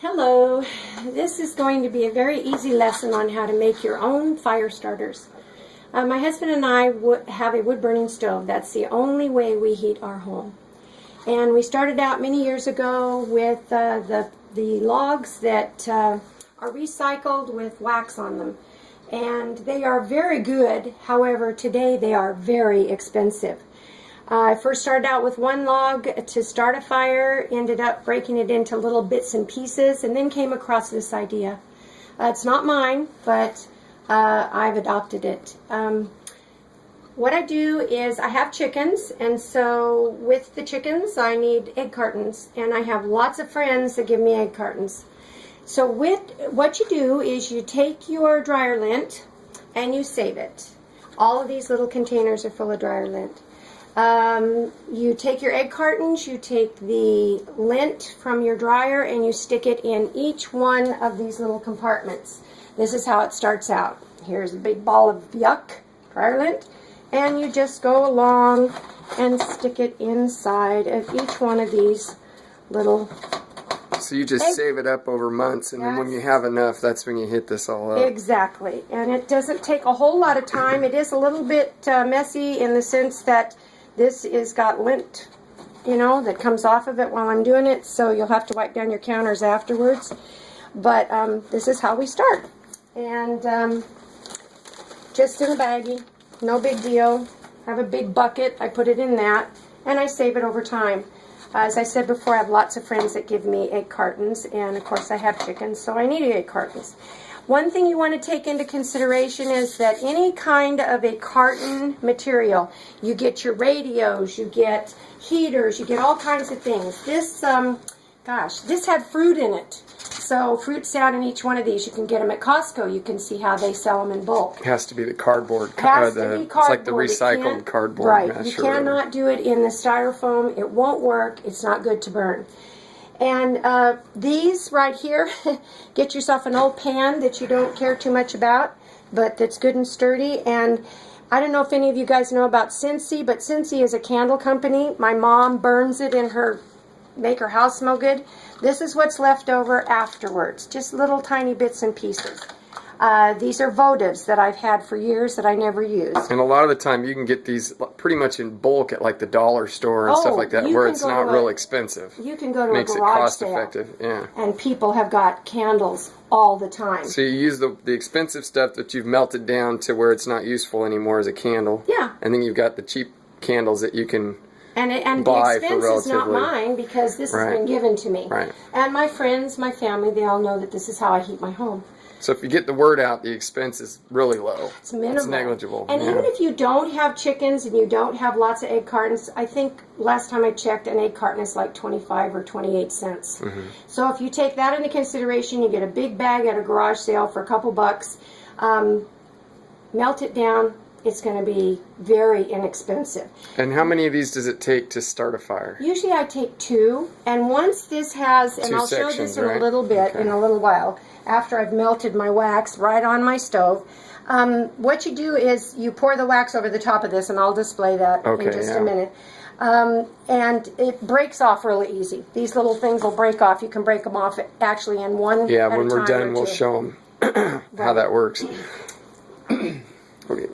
Hello, this is going to be a very easy lesson on how to make your own fire starters. My husband and I have a wood burning stove. That's the only way we heat our home. And we started out many years ago with the logs that are recycled with wax on them. And they are very good, however today they are very expensive. I first started out with one log to start a fire, ended up breaking it into little bits and pieces, and then came across this idea. It's not mine, but I've adopted it. What I do is I have chickens, and so with the chickens I need egg cartons, and I have lots of friends that give me egg cartons. So what you do is you take your dryer lint and you save it. All of these little containers are full of dryer lint. You take your egg cartons, you take the lint from your dryer, and you stick it in each one of these little compartments. This is how it starts out. Here's a big ball of yuck, dryer lint, and you just go along and stick it inside of each one of these little. So you just save it up over months, and then when you have enough, that's when you hit this all up. Exactly, and it doesn't take a whole lot of time. It is a little bit messy in the sense that this is got lint, you know, that comes off of it while I'm doing it, so you'll have to wipe down your counters afterwards. But this is how we start. And just in a baggie, no big deal. I have a big bucket, I put it in that, and I save it over time. As I said before, I have lots of friends that give me egg cartons, and of course I have chickens, so I need egg cartons. One thing you want to take into consideration is that any kind of a carton material, you get your radios, you get heaters, you get all kinds of things. This, this had fruit in it. So fruit's down in each one of these. You can get them at Costco. You can see how they sell them in bulk. It has to be the cardboard. It has to be cardboard. It's like the recycled cardboard right. mesh. You cannot do it in the styrofoam. It won't work. It's not good to burn. And these right here, get yourself an old pan that you don't care too much about, but that's good and sturdy. And I don't know if any of you guys know about Scentsy, but Scentsy is a candle company. My mom burns it in her, make her house smell good. This is what's left over afterwards, just little tiny bits and pieces. These are votives that I've had for years that I never use. And a lot of the time you can get these pretty much in bulk at like the dollar store and stuff like that, where it's not real expensive. You can go to Makes a garage it cost sale, effective, yeah. And people have got candles all the time. So you use the expensive stuff that you've melted down to where it's not useful anymore as a candle. Yeah. And then you've got the cheap candles that you can And buy the expense is not mine because this has been given to me. Right. And my friends, my family, they all know that this is how I heat my home. So if you get the word out, the expense is really low. It's minimal. It's negligible. And even if you don't have chickens and you don't have lots of egg cartons, I think last time I checked, an egg carton is like 25 or 28 cents. Mm-hmm. So if you take that into consideration, you get a big bag at a garage sale for a couple bucks, melt it down, it's going to be very inexpensive. And how many of these does it take to start a fire? Usually I take 2, and once this has, and I'll show this in a little bit, in a little while, after I've melted my wax right on my stove. What you do is you pour the wax over the top of this, and I'll display that in just a minute. And it breaks off really easy. These little things will break off. You can break them off actually in one Yeah, when we're done, we'll show them how that works. Okay.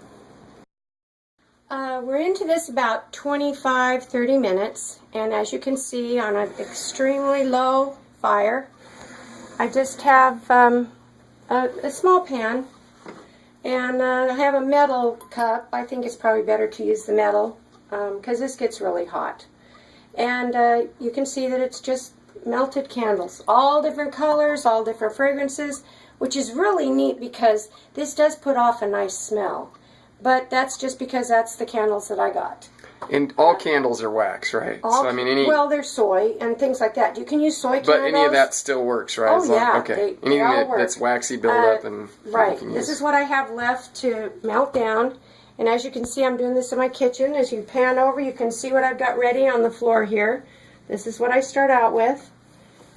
We're into this about 25-30 minutes, and as you can see, on an extremely low fire, I just have a small pan, and I have a metal cup. I think it's probably better to use the metal because this gets really hot. And you can see that it's just melted candles, all different colors, all different fragrances, which is really neat because this does put off a nice smell. But that's just because that's the candles that I got. And all candles are wax, right? So I mean, well, there's soy and things like that. You can use soy candles. But any of that still works, right? Oh, yeah. Okay. They all work. That's waxy buildup and right. This is what I have left to melt down. And as you can see, I'm doing this in my kitchen. As you pan over, you can see what I've got ready on the floor here. This is what I start out with.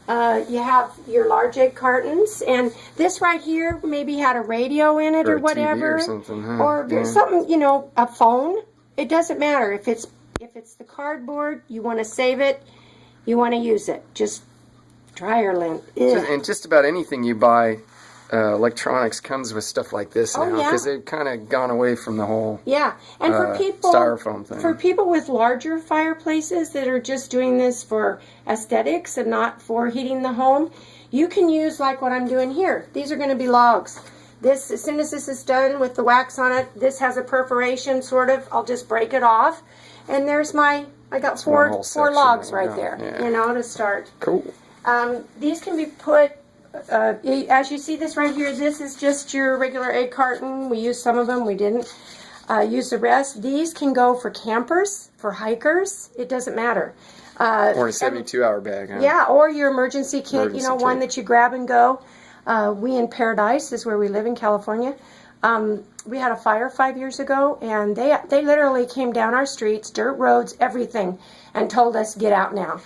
You have your large egg cartons, and this right here maybe had a radio in it or whatever, TV or something, huh? Or something, you know, a phone. It doesn't matter if it's the cardboard. You want to save it, you want to use it. Just Dryer lint. And just about anything you buy, electronics comes with stuff like this now, because they've kind of gone away from the whole and for people, styrofoam thing. For people with larger fireplaces that are just doing this for aesthetics and not for heating the home, you can use like what I'm doing here. These are going to be logs. This, as soon as this is done with the wax on it, this has a perforation, sort of. I'll just break it off, and there's I got four logs right there, you know, to start. Cool. These can be put, as you see this right here, this is just your regular egg carton. We used some of them, we didn't use the rest. These can go for campers, for hikers, it doesn't matter. Or a 72-hour bag. Huh? Yeah, or your emergency kit, you know, one that you grab and go. We in Paradise is where we live in California. We had a fire 5 years ago, and they literally came down our streets, dirt roads, everything, and told us, get out now.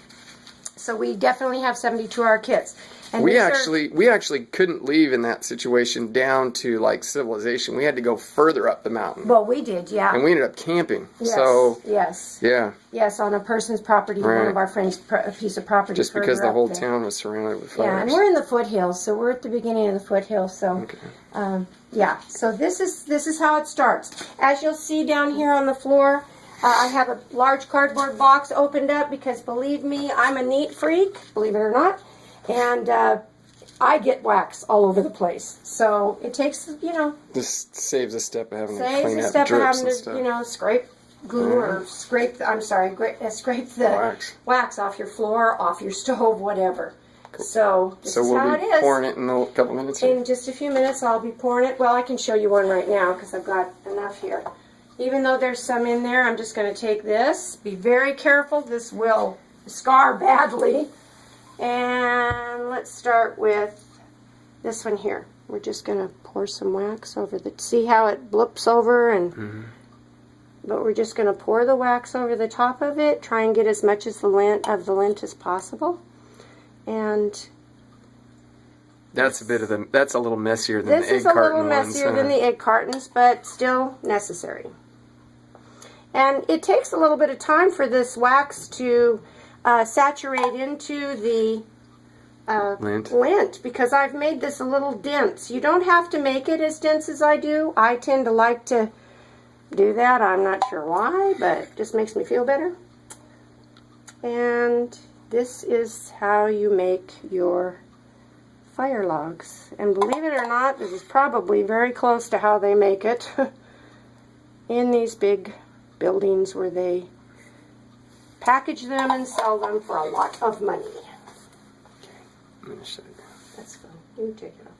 So we definitely have 72-hour kits. And we actually couldn't leave in that situation down to like civilization. We had to go further up the mountain. Well, we did, yeah. And we ended up camping. Yes, so yes, on a person's property, one of our friends' a piece of property. Just because the whole town was surrounded with fires. Yeah, and we're in the foothills, so we're at the beginning of the foothills. So, so this is how it starts. As you'll see down here on the floor, I have a large cardboard box opened up because, believe me, I'm a neat freak, believe it or not. And I get wax all over the place. So it takes, you know. This saves a step of having to clean up drips and stuff. You know, scrape glue or scrape the wax off your floor, off your stove, whatever. Cool. So this is how it is. So we'll be pouring it in a couple minutes? In just a few minutes I'll be pouring it. Well, I can show you one right now because I've got enough here. Even though there's some in there, I'm just going to take this. Be very careful. This will scar badly. And let's start with this one here. We're just going to pour some wax over the, see how it blips over, and but we're just going to pour the wax over the top of it, try and get as much as the lint as possible. And that's a little messier than the egg carton ones. This is a little messier than the egg cartons, but still necessary. And it takes a little bit of time for this wax to saturate into the lint, because I've made this a little dense. You don't have to make it as dense as I do. I tend to like to do that. I'm not sure why, but it just makes me feel better. And this is how you make your fire logs. And believe it or not, this is probably very close to how they make it in these big buildings where they package them and sell them for a lot of money. I'm going to show you. That's fine. You can take it off.